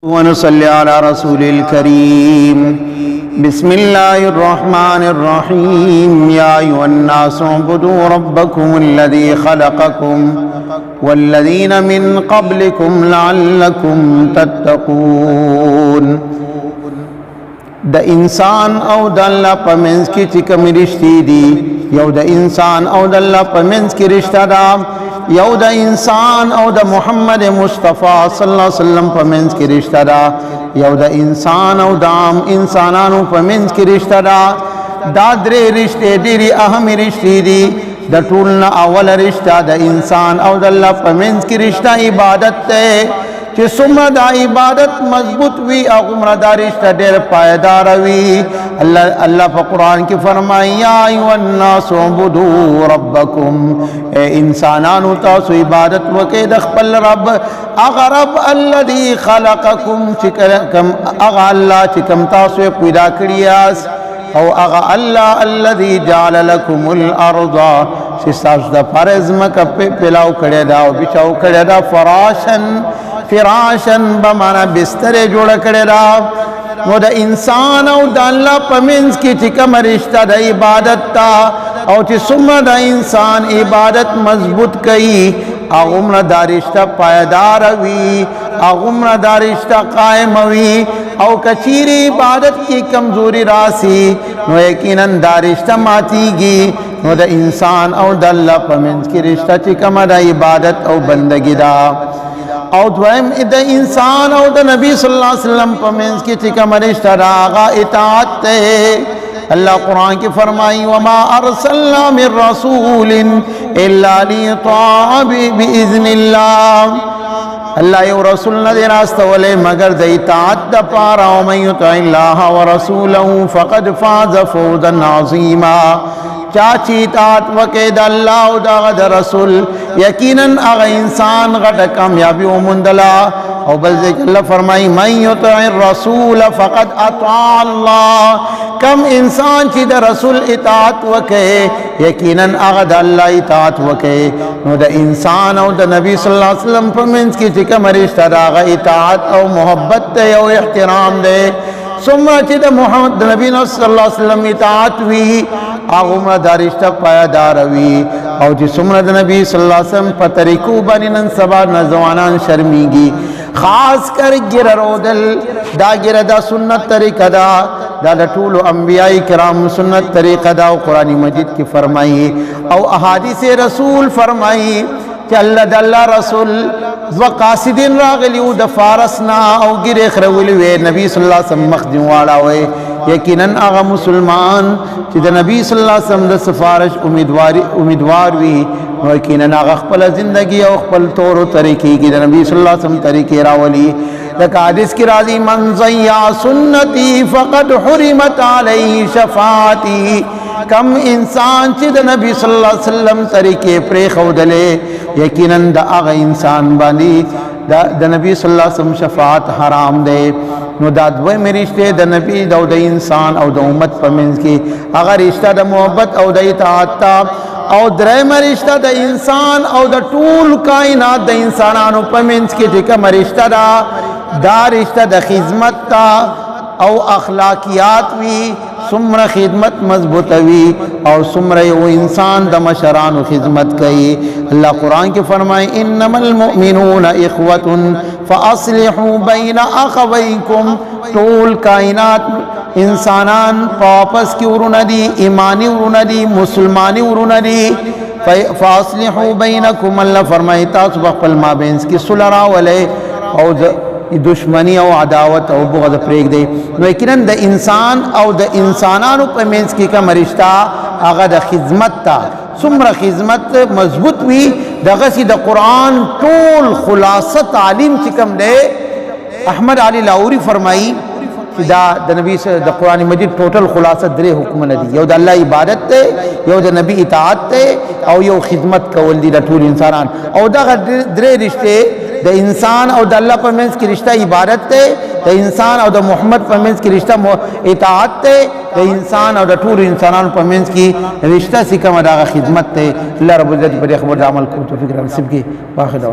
ونصلي على رسول الكريم بسم الله الرحمن الرحيم يا أيها الناس اعبدوا ربكم الذي خلقكم والذين من قبلكم لعلكم تتقون د انسان او د الله په منځ کې چې کوم رشتې دي یو د انسان او د الله په منځ کې رشتہ ده یو د انسان او د محمد مصطفی صلی الله علیه وسلم په منځ کې رشتہ ده یو د انسان او د عام انسانانو په منځ کې رشتہ ده دا درې رشتې ډېرې اهم رشتې دي د ټول نه اول رشتہ د انسان او د الله په منځ کې رشتہ عبادت ده چې څومره د عبادت مضبوط وي هغومره دا رشتہ ډېر پایدار وي الله په قرآن کې فرمایي یا ایها الناس اعبدوا ربکم اے انسانانو تاسو عبادت وکړئ د خپل رب هغه رب الذي خلقکم هغه الله چې کوم تاسو یې پیدا کړي یاست او هغه الله الذي جعل لكم الارض چې تاسو د فرض مکه پلاو کړی دا او بچاو کړی دا فراشن بمانا بستر جوړ کړی دا نو د انسان او د الله په منځ کې چې کوم رشتہ د عبادت تا او چې څومره د انسان عبادت مضبوط کوي هغومره دا رشتہ پایدار وي هغومره دا رشتہ قائم وي او کچیرې عبادت کې کمزوري راسي نو یقینا دا رشتہ ماتیږي نو د انسان او د الله په منځ کې رشتہ چې کومه د عبادت او بندګي دا او دویم د انسان او د نبی صلی الله علیه وسلم په منځ کې چې کوم رشتہ راغا اطاعت ته الله قرآن کې فرمایي وما ارسلنا من رسول الا ليطاع باذن الله الله یو رسول نه دی راستولې مگر د اطاعت د پاره او من یطع الله ورسوله فقد فاز فوزا عظیما چاچی اطاعت وکړي د الله او د رسول یقینا هغه انسان غټه کامیابی وموندله او بل ځکه الله فرمایي من یطع الرسول فقد اطاع الله کم انسان چې د رسول اطاعت وکړي یقینا هغه د الله اطاعت وکړي نو د انسان او د نبی صلی الله علیه وسلم په منځ کې چې کوم رشتہ ده هغه اطاعت او محبت دی او احترام دی څومره چې د محمد د نبی صلی الله علیه وسلم اطاعت وي هغومره دا رشتہ پایدار وي او چې څومره د نبی صلی الله علیه وسلم په طریقو باندې نن سبا نوجوانان شرمیږي خاص کر ګیره رودل دا ګیره دا سنت طریقه ده دا د ټولو انبیاء کرام سنت طریقه ده او قرآن مجید کې فرمایي او احادیث رسول فرمایي چې الله د الله رسول دو قاصدین راغلی او د فارس نه او ګیره خرولې وې نبی صلی الله علیه وسلم مخدم واړه یقینا هغه مسلمان چې د نبی صلی الله علیه وسلم د سفارش امیدوار وي نو یقینا هغه خپل ژوندۍ او خپل طور او طریقې کې د نبی صلی الله علیه وسلم طریقې راولي لکه حدیث کې راځي من ضيع سنتي فقد حرمت عليه شفاعتي کم انسان چې د نبی صلی الله علیه وسلم طریقې پرې خودلې یقینا د هغه انسان باندې د نبی صلی الله علیه وسلم شفاعت حرام دی نو دا دوی رشتہ د نبی د انسان او د امت په منځ کې هغه رشتہ د محبت او د اطاعت او درېم رشتہ د انسان او د ټول کائنات د انسانانو په منځ کې چې کوم رشتہ دا رشتہ د خدمت او اخلاقیات وی څومره خدمت مضبوطوي او څومره یو انسان د مشرانو خدمت کوي الله قرآن کې فرمایي انما المؤمنون اخوة فاصلحوا بين اخويكم ټول کائنات انسانان واپس کې ورونه دي ایمانی ورونه دي مسلمانی ورونه دي فاصلحوا بينكم الله فرمایي تاسو خپل مابینس کې صلح راولئ او دشمنی او عداوت او بغض پرېږ دی نو یقینا د انسان او د انسانانو په منځ کې کوم رشتہ هغه د خدمت تا څومره خدمت مضبوط وي دغه د قرآن ټول خلاصه تعلیم چې کوم دی احمد علی لاہوری فرمایي چې دا د نبی د قرآن مجید ټوټل خلاصه درې حکمونه دي یو د الله عبادت دی یو د نبی اطاعت دی او یو خدمت کول دي د ټول انسانان او دغه درې رشتې د انسان او د الله په منځ کې رشتہ عبادت ته د انسان او د محمد په منځ کې رشتہ اطاعت ته د انسان او د ټول انسانانو په منځ کې رشتہ سکه مداغه خدمت ته الله رب عزت پر خبر عمل کو توفیق نصیب کی واخر